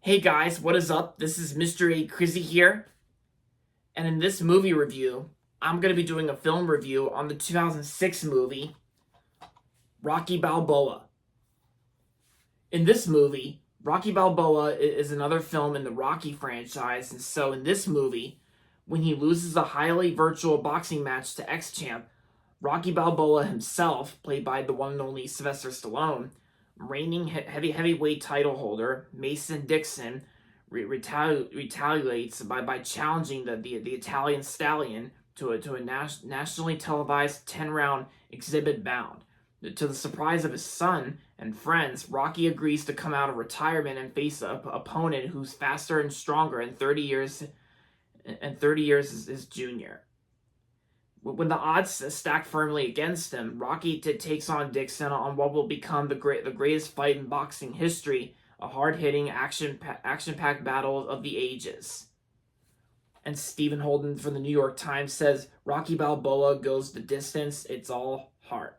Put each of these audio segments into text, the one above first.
Hey guys, what is up? This is Mr. A. Crizzy here, and in this movie review, I'm going to be doing a film review on the 2006 movie, Rocky Balboa. In this movie, Rocky Balboa is another film in the Rocky franchise, and so in this movie, when he loses a highly virtual boxing match to ex-champ, Rocky Balboa himself, played by the one and only Sylvester Stallone, reigning heavyweight title holder Mason Dixon, retaliates by challenging the Italian stallion to a nationally televised 10-round exhibit bout. To the surprise of his son and friends, Rocky agrees to come out of retirement and face an opponent who's faster and stronger in 30 years, is his junior. When the odds stack firmly against him, Rocky takes on Dixon on what will become the greatest fight in boxing history, a hard-hitting, action-packed battle of the ages. And Stephen Holden from the New York Times says, Rocky Balboa goes the distance, it's all heart.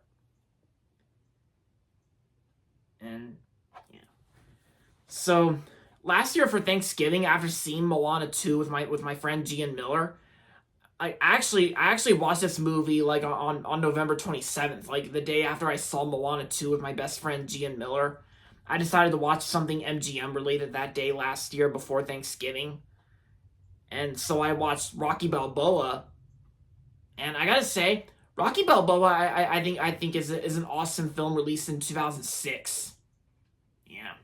And, yeah. So, last year for Thanksgiving, after seeing Moana 2 with my friend Gian Miller, I actually watched this movie like on November 27th, like the day after I saw Moana 2 with my best friend Gian Miller. I decided to watch something MGM related that day last year before Thanksgiving. And so I watched Rocky Balboa. And I gotta say, Rocky Balboa I think is an awesome film released in 2006. Yeah.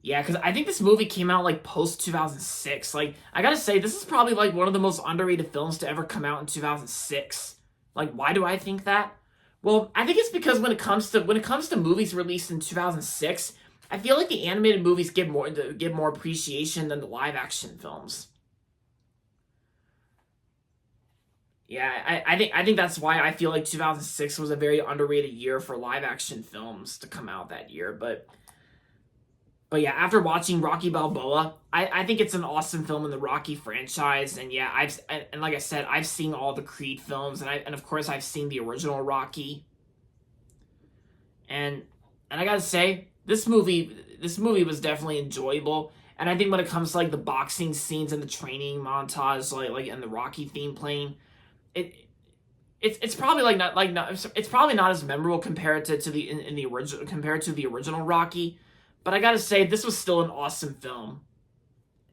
Yeah, because I think this movie came out like post 2006. Like, I gotta say, this is probably like one of the most underrated films to ever come out in 2006. Like, why do I think that? Well, I think it's because when it comes to movies released in 2006, I feel like the animated movies get more appreciation than the live action films. Yeah, I think that's why I feel like 2006 was a very underrated year for live action films to come out that year, But yeah, after watching Rocky Balboa, I think it's an awesome film in the Rocky franchise, and yeah, and like I said, I've seen all the Creed films, and of course I've seen the original Rocky, and I gotta say, this movie was definitely enjoyable, and I think when it comes to like the boxing scenes and the training montage, and the Rocky theme playing, it it's probably not it's probably not as memorable compared to the in the original compared to the original Rocky. But I gotta say, this was still an awesome film.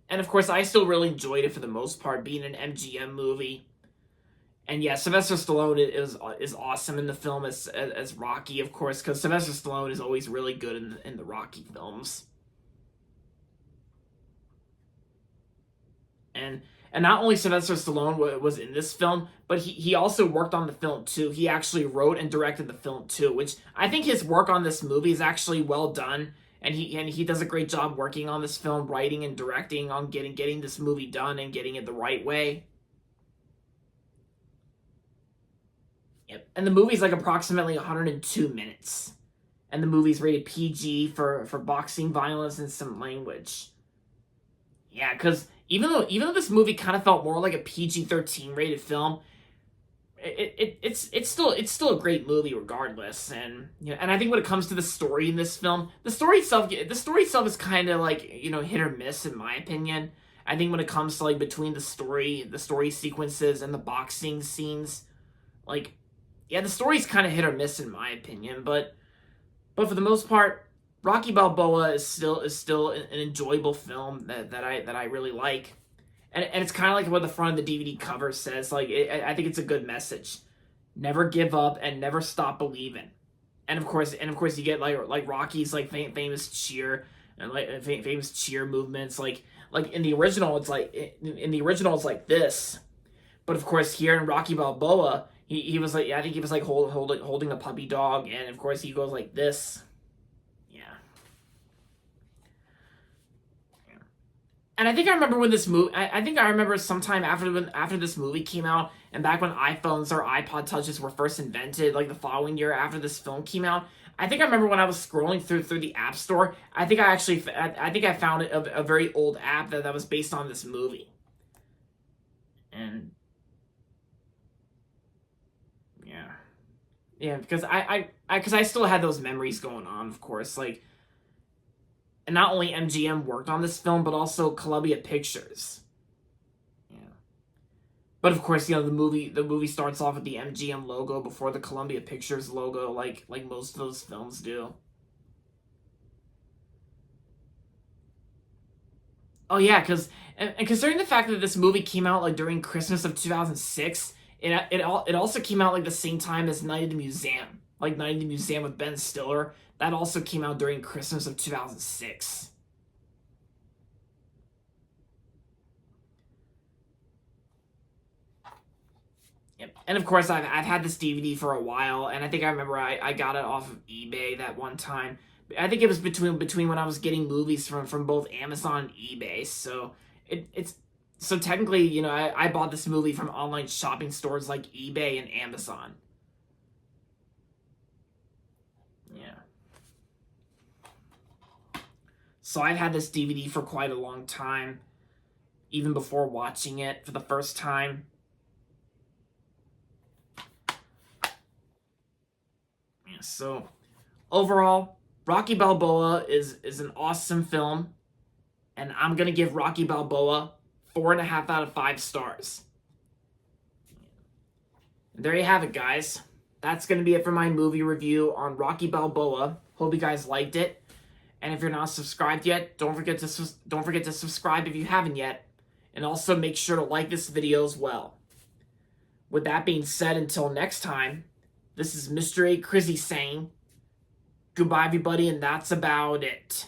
And of course, I still really enjoyed it for the most part, being an MGM movie. And yeah, Sylvester Stallone is awesome in the film as Rocky, of course, because Sylvester Stallone is always really good in the Rocky films. And and not only Sylvester Stallone was in this film, but he also worked on the film too. He actually wrote and directed the film too, which I think his work on this movie is actually well done. And he does a great job working on this film, writing and directing on getting this movie done and getting it the right way. Yep. And the movie's like approximately 102 minutes. And the movie's rated PG for boxing violence and some language. Yeah, because even though this movie kind of felt more like a PG-13 rated film, it's still a great movie regardless. And and I think when it comes to the story in this film, the story itself is kind of like hit or miss in my opinion. I think when it comes to like between the story sequences and the boxing scenes, like yeah, the story's kind of hit or miss in my opinion. But for the most part, Rocky Balboa is still an enjoyable film that I really like. And it's kind of like what the front of the DVD cover says. Like I think it's a good message. Never give up and never stop believing. And of course, you get like Rocky's like famous cheer and like famous cheer movements. Like in the original, it's like this. But of course, here in Rocky Balboa, he was like, I think he was like holding a puppy dog, and of course he goes like this. Yeah. And I think I remember when this movie. I think I remember sometime after this movie came out, and back when iPhones or iPod touches were first invented, like the following year after this film came out. I think I remember when I was scrolling through the App Store. I think I found a very old app that was based on this movie. And yeah, yeah, because I still had those memories going on, of course, like And not only MGM worked on this film, but also Columbia Pictures. Yeah. But of course, the movie starts off with the MGM logo before the Columbia Pictures logo, like most of those films do. Oh yeah, because and considering the fact that this movie came out like during Christmas of 2006, it also came out like the same time as Night at the Museum, like Night at the Museum with Ben Stiller. That also came out during Christmas of 2006. Yep. And of course, I've had this DVD for a while, and I think I remember I got it off of eBay that one time. I think it was between when I was getting movies from both Amazon and eBay. So it's so technically, I bought this movie from online shopping stores like eBay and Amazon. Yeah. So I've had this DVD for quite a long time, even before watching it for the first time. Yeah, so overall, Rocky Balboa is an awesome film, and I'm gonna give Rocky Balboa 4.5 out of 5 stars. And there you have it, guys. That's gonna be it for my movie review on Rocky Balboa. Hope you guys liked it. And if you're not subscribed yet, don't forget to subscribe if you haven't yet. And also make sure to like this video as well. With that being said, until next time, this is Mr. A. Crizzy saying goodbye, everybody, and that's about it.